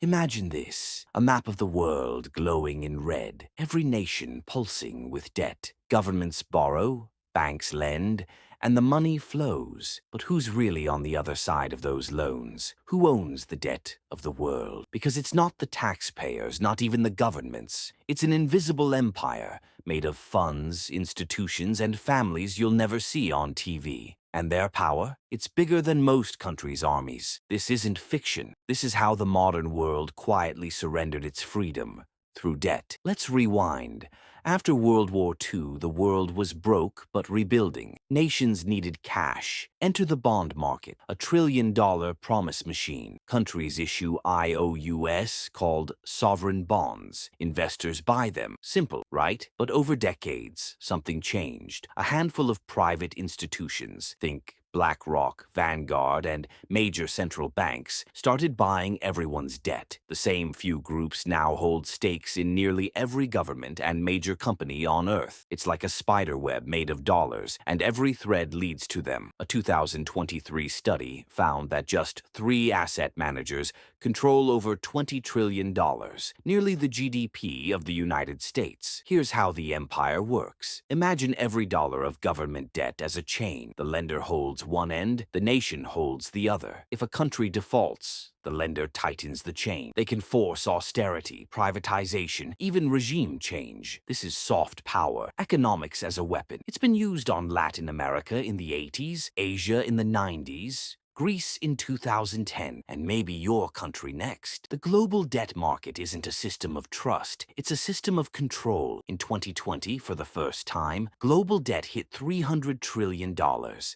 Imagine this, a map of the world glowing in red, every nation pulsing with debt. Governments borrow, banks lend, and the money flows. But who's really on the other side of those loans? Who owns the debt of the world? Because it's not the taxpayers, not even the governments. It's an invisible empire made of funds, institutions, and families you'll never see on TV. And their power? It's bigger than most countries' armies. This isn't fiction. This is how the modern world quietly surrendered its freedom. Through debt. Let's rewind. After World War II, the world was broke but rebuilding. Nations needed cash. Enter the bond market, a trillion-dollar promise machine. Countries issue IOUs called sovereign bonds. Investors buy them. Simple, right? But over decades, something changed. A handful of private institutions, think BlackRock, Vanguard, and major central banks started buying everyone's debt. The same few groups now hold stakes in nearly every government and major company on Earth. It's like a spider web made of dollars, and every thread leads to them. A 2023 study found that just 3 asset managers control over $20 trillion, nearly the GDP of the United States. Here's how the empire works. Imagine every dollar of government debt as a chain. The lender holds one end, the nation holds the other. If a country defaults, the lender tightens the chain. They can force austerity, privatization, even regime change. This is soft power, economics as a weapon. It's been used on Latin America in the 80s, Asia in the 90s, Greece in 2010, and maybe your country next. The global debt market isn't a system of trust, it's a system of control. In 2020, for the first time, global debt hit $300 trillion.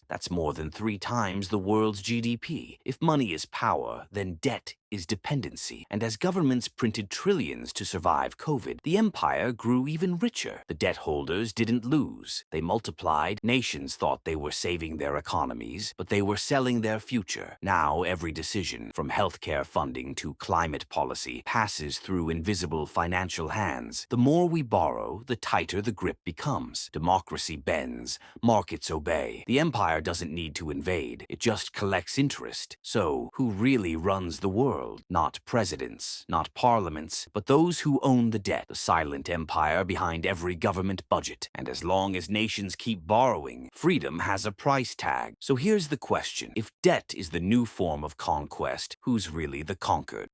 That's more than 3 times the world's GDP. If money is power, then debt is dependency. And as governments printed trillions to survive COVID, the empire grew even richer. The debt holders didn't lose. They multiplied. Nations thought they were saving their economies, but they were selling their future. Now every decision, from healthcare funding to climate policy, passes through invisible financial hands. The more we borrow, the tighter the grip becomes. Democracy bends. Markets obey. The empire doesn't need to invade. It just collects interest. So, who really runs the world? Not presidents, not parliaments, but those who own the debt, the silent empire behind every government budget. And as long as nations keep borrowing, freedom has a price tag. So here's the question. If debt is the new form of conquest, who's really the conquered?